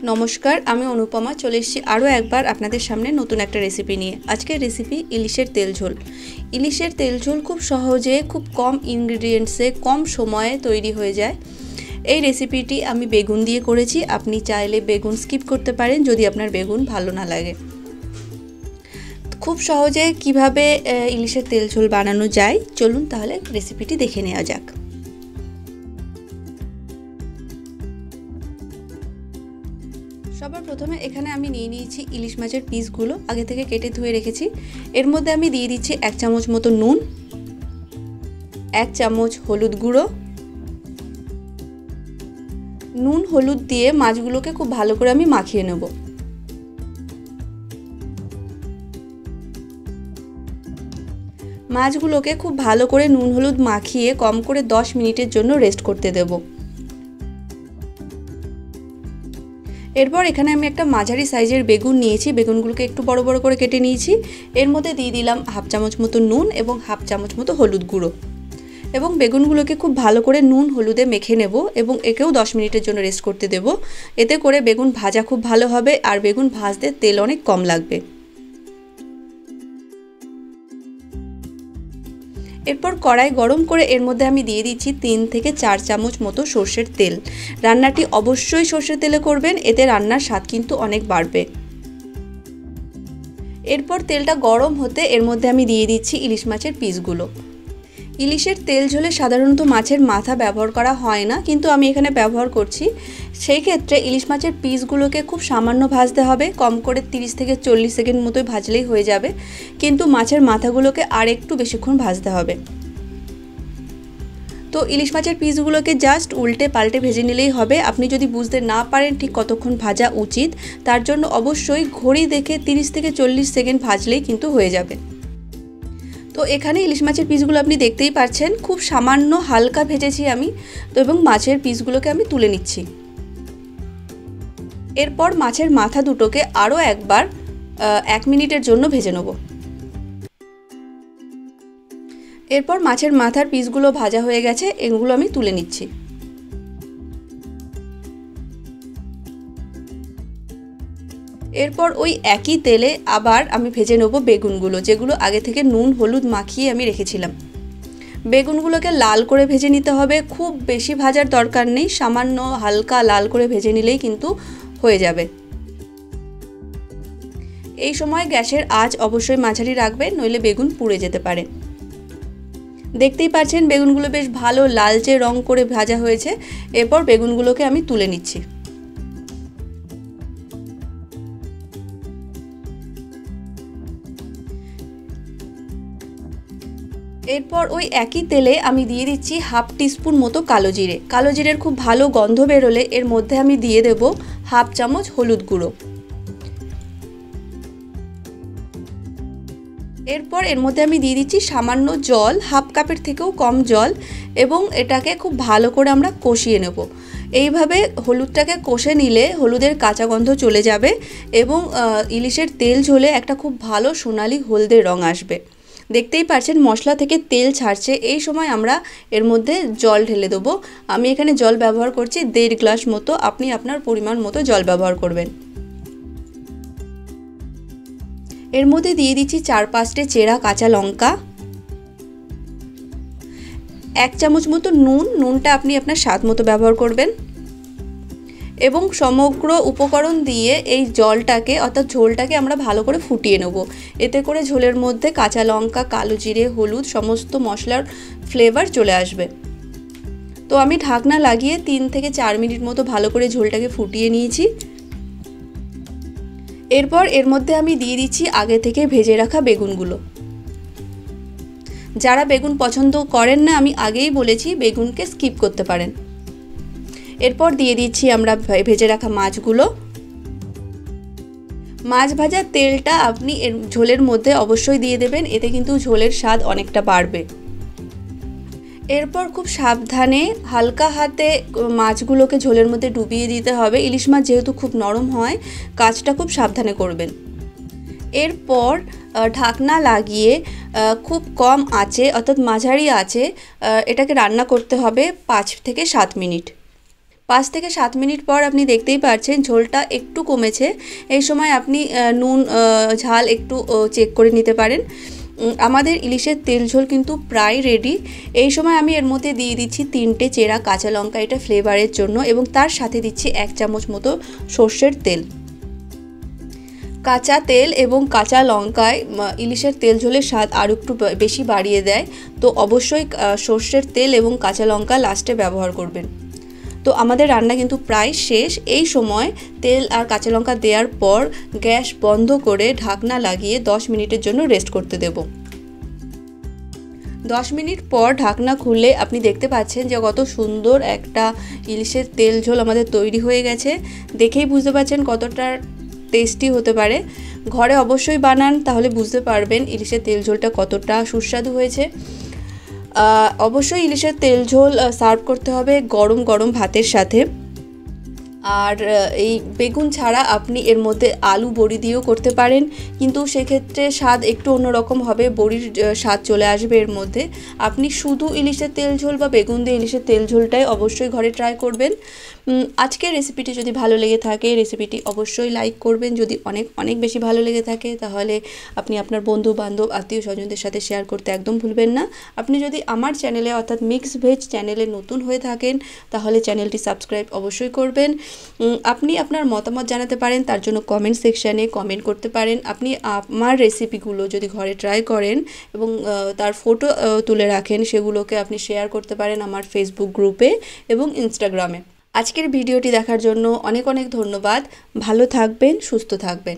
নমস্কার, আমি অনুপমা চলে এসেছি আরও একবার আপনাদের সামনে নতুন একটা রেসিপি নিয়ে। আজকের রেসিপি ইলিশের তেল ঝোল। ইলিশের তেল ঝোল খুব সহজে, খুব কম ইনগ্রিডিয়েন্টসে, কম সময়ে তৈরি হয়ে যায়। এই রেসিপিটি আমি বেগুন দিয়ে করেছি। আপনি চাইলে বেগুন স্কিপ করতে পারেন যদি আপনার বেগুন ভালো না লাগে। খুব সহজে কিভাবে ইলিশের তেল ঝোল বানানো যায়, চলুন তাহলে রেসিপিটি দেখে নেওয়া যাক। সবার প্রথমে এখানে আমি নিয়ে নিয়েছি ইলিশ মাছের পিসগুলো, আগে থেকে কেটে ধুয়ে রেখেছি। এর মধ্যে আমি দিয়ে দিচ্ছি 1 চামচ মতো নুন, 1 চামচ হলুদ গুঁড়ো। নুন হলুদ দিয়ে মাছগুলোকে খুব ভালো করে আমি মাখিয়ে নেব। মাছগুলোকে খুব ভালো করে নুন হলুদ মাখিয়ে কম করে 10 মিনিটের জন্য রেস্ট করতে দেব। এরপর এখানে আমি একটা মাঝারি সাইজের বেগুন নিয়েছি। বেগুনগুলোকে একটু বড় বড় করে কেটে নিয়েছি। এর মধ্যে দিয়ে দিলাম 1/2 চামচ মতো নুন এবং 1/2 চামচ মতো হলুদ গুঁড়ো, এবং বেগুনগুলোকে খুব ভালো করে নুন হলুদে মেখে নেব এবং একেও 10 মিনিটের জন্য রেস্ট করতে দেব। এতে করে বেগুন ভাজা খুব ভালো হবে আর বেগুন ভাজতে তেল অনেক কম লাগবে। এরপর কড়াই গরম করে এর মধ্যে আমি দিয়ে দিচ্ছি 3 থেকে 4 চামচ মতো সর্ষের তেল। রান্নাটি অবশ্যই সর্ষের তেলে করবেন, এতে রান্নার স্বাদ কিন্তু অনেক বাড়বে। এরপর তেলটা গরম হতে এর মধ্যে আমি দিয়ে দিচ্ছি ইলিশ মাছের পিসগুলো। ইলিশের তেল ঝোলে সাধারণত মাছের মাথা ব্যবহার করা হয় না, কিন্তু আমি এখানে ব্যবহার করছি। সেই ক্ষেত্রে ইলিশ মাছের পিসগুলোকে খুব সামান্য ভাজতে হবে, কম করে 30 থেকে 40 সেকেন্ড মতোই ভাজলেই হয়ে যাবে, কিন্তু মাছের মাথাগুলোকে আর একটু বেশিক্ষণ ভাজতে হবে। তো ইলিশ মাছের পিসগুলোকে জাস্ট উল্টে পাল্টে ভেজে নিলেই হবে। আপনি যদি বুঝতে না পারেন ঠিক কতক্ষণ ভাজা উচিত, তার জন্য অবশ্যই ঘড়ি দেখে 30 থেকে 40 সেকেন্ড ভাজলেই কিন্তু হয়ে যাবে। তো এখানে ইলিশ মাছের পিসগুলো আপনি দেখতেই পাচ্ছেন, খুব সামান্য হালকা ভেজেছি আমি তো, এবং মাছের পিসগুলোকে আমি তুলে নিচ্ছি। এরপর মাছের মাথা দুটোকে আরও একবার 1 মিনিটের জন্য ভেজে নেব। এরপর মাছের মাথার পিসগুলো ভাজা হয়ে গেছে, এগুলো আমি তুলে নিচ্ছি। এরপর ওই একই তেলে আবার আমি ভেজে নেব বেগুনগুলো, যেগুলো আগে থেকে নুন হলুদ মাখিয়ে আমি রেখেছিলাম। বেগুনগুলোকে লাল করে ভেজে নিতে হবে, খুব বেশি ভাজার দরকার নেই, সামান্য হালকা লাল করে ভেজে নিলেই কিন্তু হয়ে যাবে। এই সময় গ্যাসের আঁচ অবশ্যই মাঝারি রাখবেন, নইলে বেগুন পুড়ে যেতে পারে। দেখতেই পাচ্ছেন বেগুনগুলো বেশ ভালো লালচে রং করে ভাজা হয়েছে। এরপর বেগুনগুলোকে আমি তুলে নিচ্ছি। এরপর ওই একই তেলে আমি দিয়ে দিচ্ছি 1/2 টিস্পুন মতো কালো জিরে। কালো জিরের খুব ভালো গন্ধ বেরোলে এর মধ্যে আমি দিয়ে দেব 1/2 চামচ হলুদ গুঁড়ো। এরপর এর মধ্যে আমি দিয়ে দিচ্ছি সামান্য জল, 1/2 কাপের থেকেও কম জল, এবং এটাকে খুব ভালো করে আমরা কষিয়ে নেব। এইভাবে হলুদটাকে কষে নিলে হলুদের কাঁচা গন্ধ চলে যাবে এবং ইলিশের তেল ঝোলে একটা খুব ভালো সোনালি হলদে রং আসবে। দেখতেই পাচ্ছেন মশলা থেকে তেল ছাড়ছে। এই সময় আমরা এর মধ্যে জল ঢেলে দেবো। আমি এখানে জল ব্যবহার করছি 1.5 গ্লাস মতো, আপনি আপনার পরিমাণ মতো জল ব্যবহার করবেন। এর মধ্যে দিয়ে দিচ্ছি 4-5টে চেরা কাঁচা লঙ্কা, 1 চামচ মতো নুন, নুনটা আপনি আপনার স্বাদ মতো ব্যবহার করবেন, এবং সমগ্র উপকরণ দিয়ে এই জলটাকে অর্থাৎ ঝোলটাকে আমরা ভালো করে ফুটিয়ে নেব। এতে করে ঝোলের মধ্যে কাঁচা লঙ্কা, কালো জিরে, হলুদ সমস্ত মশলার ফ্লেভার চলে আসবে। তো আমি ঢাকনা লাগিয়ে 3 থেকে 4 মিনিট মতো ভালো করে ঝোলটাকে ফুটিয়ে নিয়েছি। এরপর এর মধ্যে আমি দিয়ে দিচ্ছি আগে থেকে ভেজে রাখা বেগুনগুলো। যারা বেগুন পছন্দ করেন না, আমি আগেই বলেছি বেগুনকে স্কিপ করতে পারেন। এরপর দিয়ে দিচ্ছি আমরা ভেজে রাখা মাছগুলো। মাছ ভাজার তেলটা আপনি এর ঝোলের মধ্যে অবশ্যই দিয়ে দেবেন, এতে কিন্তু ঝোলের স্বাদ অনেকটা বাড়বে। এরপর খুব সাবধানে হালকা হাতে মাছগুলোকে ঝোলের মধ্যে ডুবিয়ে দিতে হবে। ইলিশ মাছ যেহেতু খুব নরম হয়, কাজটা খুব সাবধানে করবেন। এরপর ঢাকনা লাগিয়ে খুব কম আঁচে অর্থাৎ মাঝারি আঁচে এটাকে রান্না করতে হবে 5 থেকে 7 মিনিট। 5 থেকে 7 মিনিট পর আপনি দেখতেই পাচ্ছেন ঝোলটা একটু কমেছে। এই সময় আপনি নুন ঝাল একটু চেক করে নিতে পারেন। আমাদের ইলিশের তেল ঝোল কিন্তু প্রায় রেডি। এই সময় আমি এর মধ্যে দিয়ে দিচ্ছি 3টে চেরা কাঁচা লঙ্কা, এটা ফ্লেভারের জন্য, এবং তার সাথে দিচ্ছি 1 চামচ মতো সর্ষের তেল। কাঁচা তেল এবং কাঁচা লঙ্কায় ইলিশের তেল ঝোলের স্বাদ আরও একটু বেশি বাড়িয়ে দেয়। তো অবশ্যই সর্ষের তেল এবং কাঁচা লঙ্কা লাস্টে ব্যবহার করবেন। তো আমাদের রান্না কিন্তু প্রায় শেষ। এই সময় তেল আর কাঁচা লঙ্কা দেওয়ার পর গ্যাস বন্ধ করে ঢাকনা লাগিয়ে 10 মিনিটের জন্য রেস্ট করতে দেব। 10 মিনিট পর ঢাকনা খুললে আপনি দেখতে পাচ্ছেন যে কত সুন্দর একটা ইলিশের তেল ঝোল আমাদের তৈরি হয়ে গেছে। দেখেই বুঝতে পারছেন কতটা টেস্টি হতে পারে। ঘরে অবশ্যই বানান, তাহলে বুঝতে পারবেন ইলিশের তেল ঝোলটা কতটা সুস্বাদু হয়েছে। অবশ্যই ইলিশের তেল ঝোল সার্ভ করতে হবে গরম গরম ভাতের সাথে। আর এই বেগুন ছাড়া আপনি এর মধ্যে আলু বড়ি দিয়েও করতে পারেন, কিন্তু সেক্ষেত্রে স্বাদ একটু অন্যরকম হবে, বড়ির স্বাদ চলে আসবে এর মধ্যে। আপনি শুধু ইলিশের তেল ঝোল বা বেগুন দিয়ে ইলিশের তেল ঝোলটাই অবশ্যই ঘরে ট্রাই করবেন। আজকের রেসিপিটি যদি ভালো লেগে থাকে রেসিপিটি অবশ্যই লাইক করবেন। যদি অনেক অনেক বেশি ভালো লেগে থাকে তাহলে আপনি আপনার বন্ধু বান্ধব আত্মীয় স্বজনদের সাথে শেয়ার করতে একদম ভুলবেন না। আপনি যদি আমার চ্যানেলে অর্থাৎ মিক্স ভেজ চ্যানেলে নতুন হয়ে থাকেন তাহলে চ্যানেলটি সাবস্ক্রাইব অবশ্যই করবেন। আপনি আপনার মতামত জানাতে পারেন, তার জন্য কমেন্ট সেকশানে কমেন্ট করতে পারেন। আপনি আমার রেসিপিগুলো যদি ঘরে ট্রাই করেন এবং তার ফটো তুলে রাখেন, সেগুলোকে আপনি শেয়ার করতে পারেন আমার ফেসবুক গ্রুপে এবং ইনস্টাগ্রামে। আজকের ভিডিওটি দেখার জন্য অনেক অনেক ধন্যবাদ। ভালো থাকবেন, সুস্থ থাকবেন।